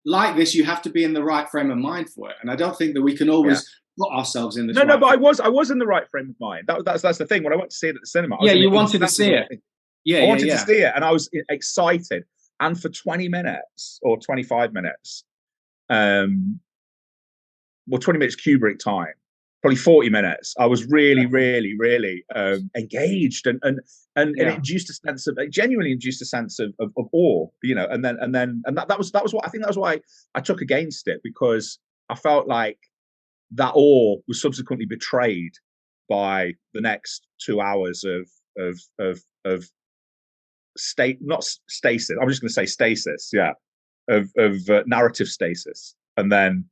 like this, you have to be in the right frame of mind for it, and I don't think that we can always put ourselves in this. No, but I was in the right frame of mind. That's the thing. When I went to see it at the cinema, you wanted to see it. I wanted to see it, and I was excited. And for 20 minutes or 25 minutes, 20 minutes Kubrick time, probably 40 minutes, I was really, really, really engaged, and it induced a sense of, genuinely induced a sense of awe, and that was what I think. That was why I took against it, because I felt like that awe was subsequently betrayed by the next 2 hours of not stasis. I'm just going to say stasis, of narrative stasis, and then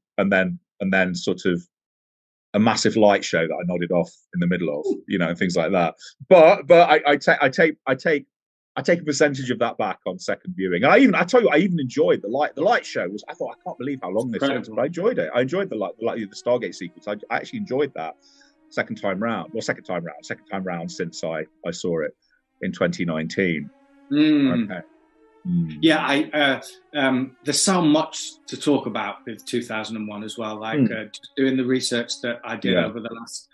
sort of a massive light show that I nodded off in the middle of, and things like that. But I take I take a percentage of that back on second viewing. And I tell you, I even enjoyed the light show. I thought, I can't believe how long this was, but I enjoyed it. I enjoyed the Stargate sequence. I actually enjoyed that second time round since I saw it in 2019. Okay. Yeah, there's so much to talk about with 2001 as well. Like just doing the research that I did over the last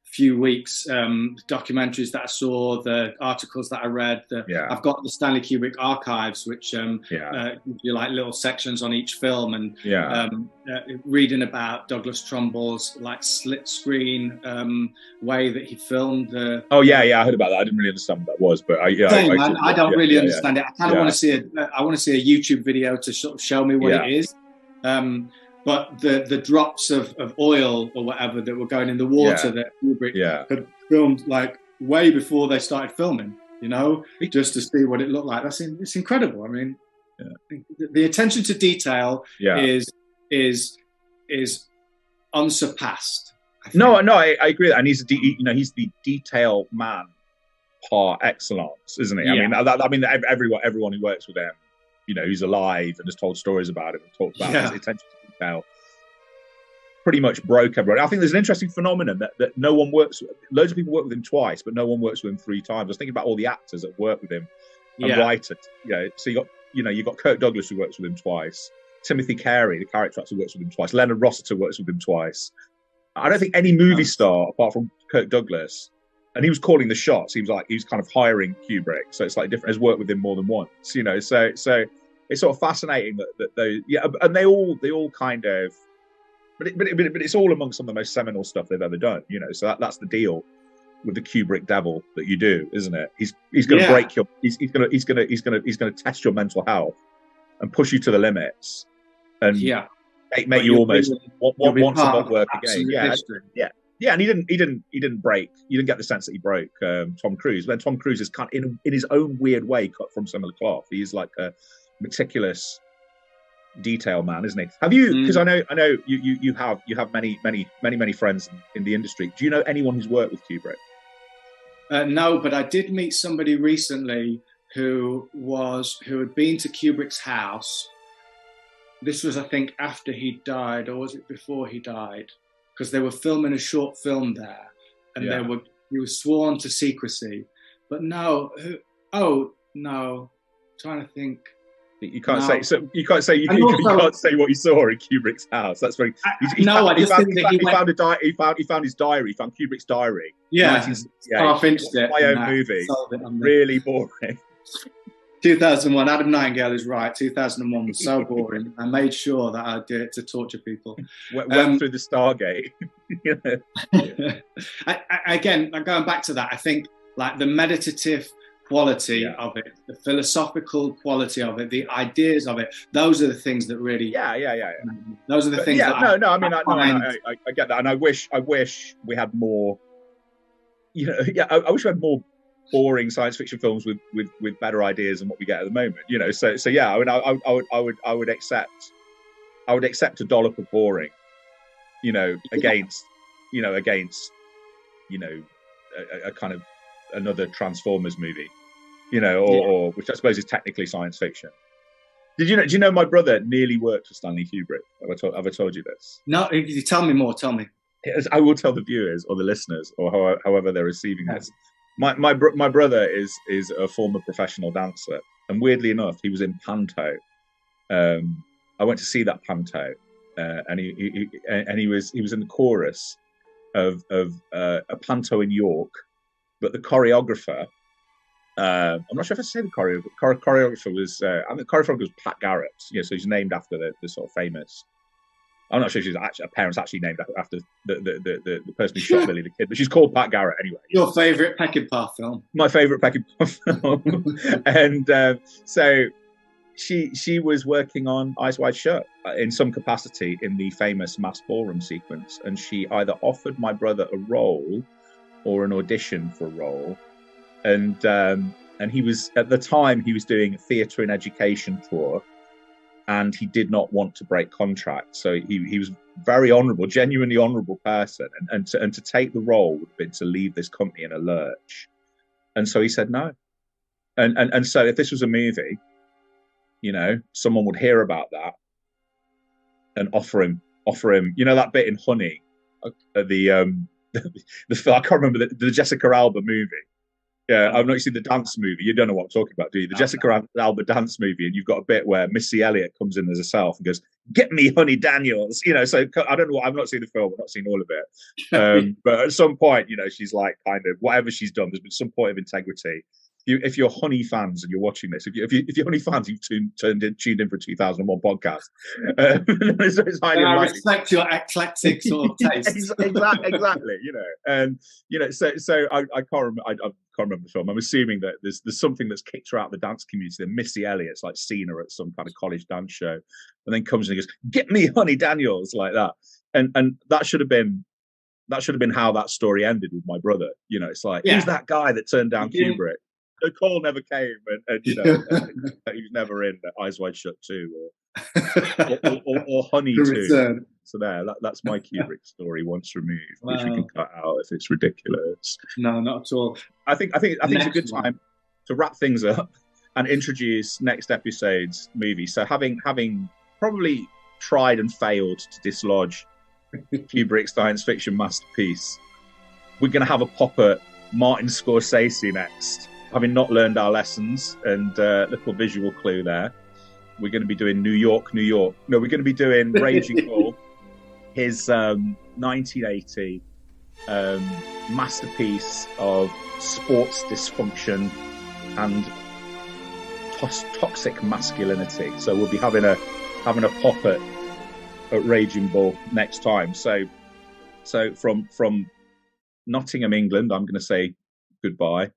few weeks, the documentaries that I saw, the articles that I read. I've got the Stanley Kubrick archives, which give you like little sections on each film, and reading about Douglas Trumbull's like split screen way that he filmed the. I heard about that. I didn't really understand what that was, but I don't really understand it. I kind of want to see I want to see a YouTube video to sort of show me what it is. But the drops of oil or whatever that were going in the water that Kubrick had filmed like way before they started filming, just to see what it looked like. It's incredible. I mean, the attention to detail is unsurpassed. I agree. And he's he's the detail man par excellence, isn't he? I mean, everyone who works with him, who's alive and has told stories about it and talked about his attention to detail, pretty much broke everyone. I think there's an interesting phenomenon that no one works with. Loads of people work with him twice, but no one works with him 3 times. I was thinking about all the actors that work with him and writers. So you got Kirk Douglas who works with him twice. Timothy Carey, the character actor, works with him twice. Leonard Rossiter works with him twice. I don't think any movie star, apart from Kirk Douglas, and he was calling the shots. He was kind of hiring Kubrick, so it's like different. Has worked with him more than once, So it's sort of fascinating that they, and they all kind of, but it's all among some of the most seminal stuff they've ever done. So that's the deal with the Kubrick devil that you do, isn't it? He's going to break your, he's going to test your mental health and push you to the limits, and make you almost want to not work again. And he didn't break. You didn't get the sense that he broke Tom Cruise. But then Tom Cruise is kind of in his own weird way cut from similar cloth. He's like a meticulous detail man, isn't he? Have you? Because I know you have many friends in the industry. Do you know anyone who's worked with Kubrick? No, but I did meet somebody recently who had been to Kubrick's house. This was, I think, after he died, or was it before he died? Because they were filming a short film there, and he was sworn to secrecy. But trying to think. You can't say so. You can't say can't say what you saw in Kubrick's house. That's very. He found his diary. He found Kubrick's diary. Half-inched it. My own movie. Really boring. 2001. Adam Nightingale is right. 2001 was so boring. I made sure that I did it to torture people. Went through the Stargate. Again, going back to that, I think like the meditative quality of it, the philosophical quality of it, the ideas of it, those are the things that really those are the things I get that, and I wish we had more I wish we had more boring science fiction films with better ideas than what we get at the moment, so I mean I would accept a dollop of boring against a kind of another Transformers movie, or which I suppose is technically science fiction. Do you know my brother nearly worked for Stanley Kubrick? Have I told you this? No, you tell me more. Tell me. I will tell the viewers or the listeners or however they're receiving this. My brother is a former professional dancer, and weirdly enough, he was in Panto. I went to see that Panto, and he was in the chorus of a Panto in York. But the choreographer, I'm not sure if I say the choreographer was, the choreographer was Pat Garrett. So he's named after the sort of famous. I'm not sure if she's actually, her parents actually named after the person who shot Billy the Kid, but she's called Pat Garrett anyway. Your favourite Peckinpah film? My favourite Peckinpah film, and so she was working on Eyes Wide Shut in some capacity in the famous mass ballroom sequence, and she either offered my brother a role or an audition for a role, and he was at the time he was doing a theatre and education tour, and he did not want to break contract, so he was very honourable, genuinely honourable person, and to take the role would have been to leave this company in a lurch, and so he said no, And so if this was a movie, you know, someone would hear about that and offer him, you know, that bit in Honey, the I can't remember the Jessica Alba movie. Yeah, I've not seen the dance movie. You don't know what I'm talking about, do you? The Jessica Alba dance movie, and you've got a bit where Missy Elliott comes in as herself and goes, "Get me Honey Daniels," you know. So I don't know. I've not seen the film. I've not seen all of it. But at some point, you know, she's like, kind of whatever she's done, there's been some point of integrity. If you're Honey fans and you're watching this, if you're Honey fans, you've tuned in for 2001 podcast. It's highly I likely. respect your eclectic sort of taste. exactly. You know, and you know, so I can't remember. I can't remember the film. I'm assuming that there's something that's kicked her out of the dance community. That Missy Elliott's like seen her at some kind of college dance show, and then comes and goes, "Get me Honey Daniels," like that. And that should have been how that story ended with my brother. You know, it's like, who's that guy that turned down Kubrick? The call never came, and you know, he was never in Eyes Wide Shut 2 or Honey 2. So that's my Kubrick story once removed, which we can cut out if it's ridiculous. No, not at all. I think it's a good time to wrap things up and introduce next episode's movie. So having probably tried and failed to dislodge Kubrick's science fiction masterpiece, we're going to have a pop at Martin Scorsese next. Having not learned our lessons, and little visual clue there, we're going to be doing New York. No, we're going to be doing Raging Bull, his 1980 masterpiece of sports dysfunction and toxic masculinity. So we'll be having a pop at Raging Bull next time. So from Nottingham, England, I'm going to say goodbye.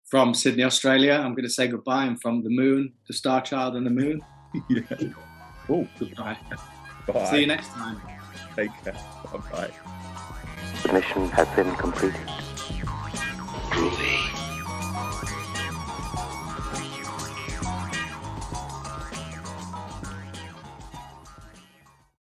From Sydney, Australia, I'm going to say goodbye. And from the moon, the Star Child and the moon. Yeah. Oh, goodbye. Bye. See you next time. Take care. Bye. The mission has been completed. Groovy.